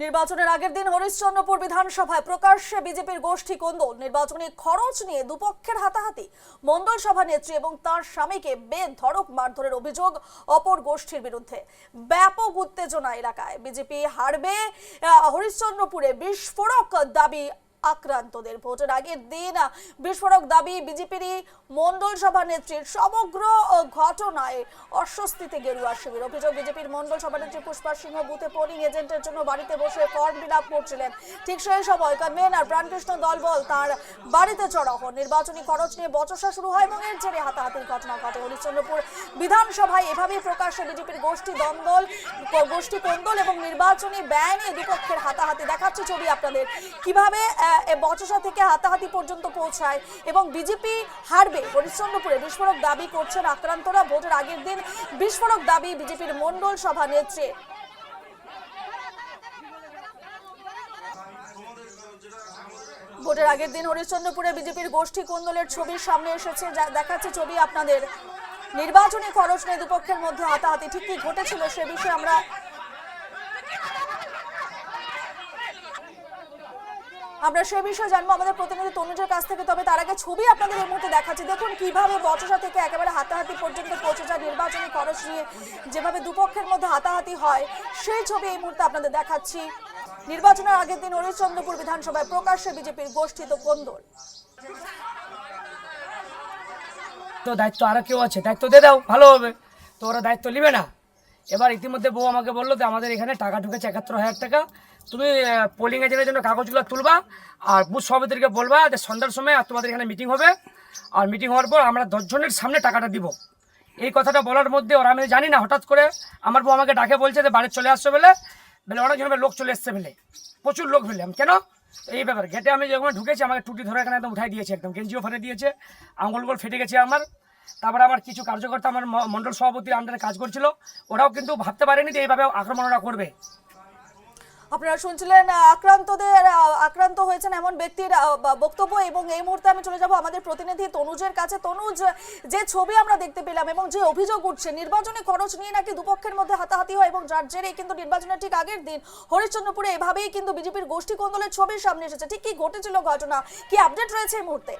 নির্বাচনের আগের দিন হরিশ্চন্দ্রপুর বিধানসভায় প্রকাশ্যে বিজেপির গোষ্ঠী কোন্দল। নির্বাচনী খরচ নিয়ে দুপক্ষের হাতাহাতি। মণ্ডল সভা নেত্রী এবং তার স্বামীকে বেধড়ক মারধরের অভিযোগ অপর গোষ্ঠীর বিরুদ্ধে। ব্যাপক উত্তেজনা এলাকায়। বিজেপি হারবে, হরিশ্চন্দ্রপুরে বিস্ফোরক দাবি আক্রান্তদের। ভোটের আগের দিন বিস্ফোরক দাবি বিজেপির মণ্ডল সভা নেত্রীর। সমগ্র ঘটনায় অস্বস্তিতে গেরুয়া শিবির। অভিযোগ, বিজেপির মণ্ডল সভানেত্রী পুষ্পা সিংহ বুথে পোলিং এজেন্টের জন্য বাড়িতে বসে ফর্ম ফিল আপ করছিলেন। ঠিক সেই সময় কনভেন আর প্রাণকৃষ্ণ দলবল তার বাড়িতে চড়া হন। নির্বাচনী খরচ নিয়ে বচসা শুরু হয় এবং এর জেরে হাতাহাতির ঘটনা ঘটে। হরিশ্চন্দ্রপুর বিধানসভায় এভাবেই প্রকাশ্যে বিজেপির গোষ্ঠী কোন্দল এবং নির্বাচনী ব্যয় নিয়ে দুপক্ষের হাতাহাতি। দেখাচ্ছে ছবি আপনাদের কিভাবে বচসা থেকে হাতাহাতি পর্যন্ত পৌঁছায় এবং বিজেপি হারবে। হরিশ্চন্দ্রপুরে বিস্ফোরক দাবি করছেন আক্রান্তরা। ভোটের আগের দিন বিস্ফোরক দাবি বিজেপির মণ্ডল সভা নেত্রী। ভোটের আগের দিন হরিশ্চন্দ্রপুরে বিজেপির গোষ্ঠী কোন্দলের ছবির সামনে এসেছে। দেখাচ্ছে ছবি আপনাদের। নির্বাচনী খরচ নিয়ে দুপক্ষের মধ্যে হাতাহাতি। ঠিক কি ঘটেছিল সে বিষয়ে আমরা সে বিষয়ে জানবো আমাদের প্রতিনিধি তনুজের কাছ থেকে। তবে তার আগে ছবি আপনাদের এই মুহূর্তে দেখাচ্ছি। দেখুন কিভাবে বচসা থেকে একেবারে হাতাহাতি পর্যন্ত পৌঁছে যায়। নির্বাচনী খরচ নিয়ে যেভাবে দুপক্ষের মধ্যে হাতাহাতি হয় সেই ছবি এই মুহূর্তে আপনাদের দেখাচ্ছি। নির্বাচনের আগের দিন হরিশ্চন্দ্রপুর বিধানসভায় প্রকাশ্যে বিজেপির গোষ্ঠী কোন্দল। তো দায়িত্ব আর কেউ আছে, দায়িত্ব দিয়ে দাও, ভালো হবে। তো ওরা দায়িত্ব নেবে না। এবার ইতিমধ্যে বউ আমাকে বললো যে আমাদের এখানে টাকা ঢুকেছে ৭১,০০০ টাকা, তুমি পোলিং এজেন্টের জন্য কাগজগুলো তুলবা আর বুথ সভাপতিকে বলবা যে সন্ধ্যার সময় তোমাদের এখানে মিটিং হবে, আর মিটিং হওয়ার পর আমরা 10 জনের সামনে টাকাটা দিব। এই কথাটা বলার মধ্যে ওরা, আমি জানি না, হঠাৎ করে আমার বউ আমাকে ডাকে বলছে যে বাড়ি চলে আসছে বলে অনেকজন লোক চলে এসছে বলে, প্রচুর লোক বলে। আমি কেন এই ব্যাপার গেটে আমি যখন ঢুকেছি আমাকে টুটি ধরে এখানে একদম উঠাই দিয়েছে, একদম গেঞ্জিও ফাটে দিয়েছে, আঙুলগুলো ফেটে গেছে আমার। তারপরে আমার কিছু কার্যকর্তা আমার মণ্ডল সভাপতির আন্ডারে কাজ করছিল, ওরাও কিন্তু ভাবতে পারেনি যে এইভাবে আক্রমণ ওরা করবে। আপনারা শুনছিলেন আক্রান্ত হয়েছেন এমন ব্যক্তির বক্তব্য। এবং এই মুহূর্তে আমি চলে যাব আমাদের প্রতিনিধি তনুজের কাছে। তনুজ, যে ছবি আমরা দেখতে পেলাম এবং যে অভিযোগ উঠছে নির্বাচনী খরচ নিয়ে নাকি দুপক্ষের মধ্যে হাতাহাতি হয় এবং যার জেরে কিন্তু নির্বাচনের ঠিক আগের দিন হরিশ্চন্দ্রপুরে এভাবেই কিন্তু বিজেপির গোষ্ঠী কোন্দলের ছবির সামনে এসেছে। ঠিক কি ঘটেছিল ঘটনা, কি আপডেট রয়েছে এই মুহূর্তে?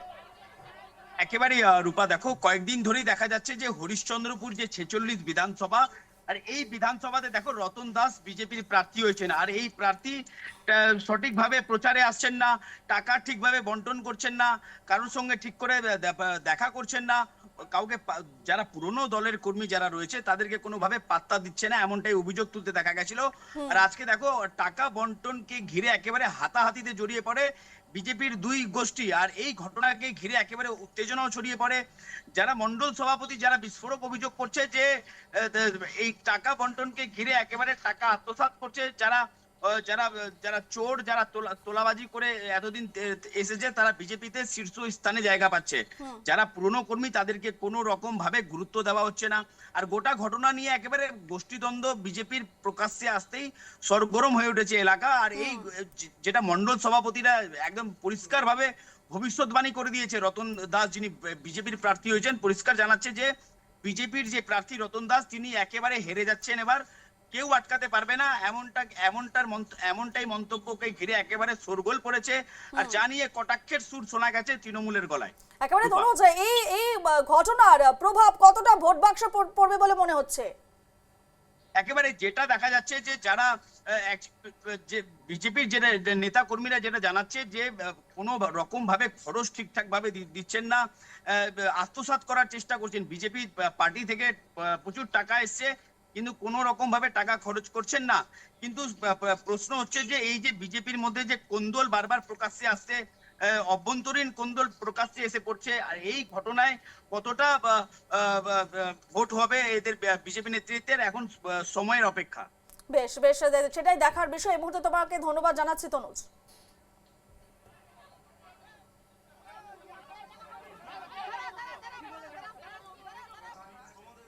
একেবারে রূপা, দেখো কয়েকদিন ধরেই দেখা যাচ্ছে যে হরিশ্চন্দ্রপুর যে 46 বিধানসভা, আর এই বিধানসভাতে দেখো রতন দাস বিজেপির প্রার্থী হয়েছেন। আর এই প্রার্থী সঠিকভাবে প্রচারে আসছেন না, টাকা ঠিকভাবে বন্টন করছেন না, কারোর সঙ্গে ঠিক করে দেখা করছেন না, কাউকে যারা পুরনো দলের কর্মী যারা রয়েছে তাদেরকে কোনোভাবে পাত্তা দিচ্ছে না, এমনটাই অভিযোগ তুলতে দেখা গেছিল। আর আজকে দেখো টাকা বন্টনকে ঘিরে একেবারে হাতাহাতিতে জড়িয়ে পড়ে বিজেপির দুই গোষ্ঠী। আর এই ঘটনাকে ঘিরে একেবারে উত্তেজনাও ছড়িয়ে পড়ে। যারা মণ্ডল সভাপতি যারা বিস্ফোরক অভিযোগ করছে যে এই টাকা বন্টনকে ঘিরে একেবারে টাকা আত্মসাৎ করছে, যারা যারা যারা চোর, যারা তোলাবাজি করে এতদিন এসেছে, তারা বিজেপিতে শীর্ষ স্থানে জায়গা পাচ্ছে। যারা পুরনো কর্মী তাদেরকে কোনো রকম ভাবে গুরুত্ব দেওয়া হচ্ছে না। আর গোটা ঘটনা নিয়ে একেবারে গোষ্ঠীদ্বন্দ্ব বিজেপির প্রকাশ্যে আসতেই সরগরম হয়ে উঠেছে এলাকা। আর এই যেটা মণ্ডল সভাপতিরা একদম পরিষ্কার ভাবে ভবিষ্যৎবাণী করে দিয়েছে, রতন দাস যিনি বিজেপির প্রার্থী হয়েছেন, পরিষ্কার জানাচ্ছে যে বিজেপির যে প্রার্থী রতন দাস তিনি একেবারে হেরে যাচ্ছেন, এবার কেউ আটকাতে পারবে না, এমনটাই মন্তব্যকে ঘিরে একেবারে শোরগোল পড়েছে। আর যা নিয়ে কটাক্ষের সুর শোনা গেছে তৃণমূলের গলায়। একেবারে তনুজ, এই ঘটনার প্রভাব কতটা ভোট বাক্সে পড়বে বলে মনে হচ্ছে? একেবারে যেটা দেখা যাচ্ছে যে যারা যে বিজেপির যে নেতা কর্মীরা যেটা জানাচ্ছে যে কোনো রকম ভাবে খরচ ঠিকঠাক ভাবে দিচ্ছেন না, আত্মসাৎ করার চেষ্টা করছেন। বিজেপি পার্টি থেকে প্রচুর টাকা এসছে কিন্তু কোন রকম ভাবে টাকা খরচ করছেন না। কিন্তু প্রশ্ন হচ্ছে যে এই যে বিজেপির মধ্যে যে কোন্দল বারবার প্রকাশ্যে আসছে, অভ্যন্তরীণ কোন্দল প্রকাশ্যে এসে পড়ছে, আর এই ঘটনায় কতটা ভোট হবে এদের বিজেপি নেতৃত্বের এখন সময়ের অপেক্ষা। বেশ বেশ, সেটাই দেখার বিষয়। এই মুহূর্তে তোমাকে ধন্যবাদ জানাচ্ছি তনুজ।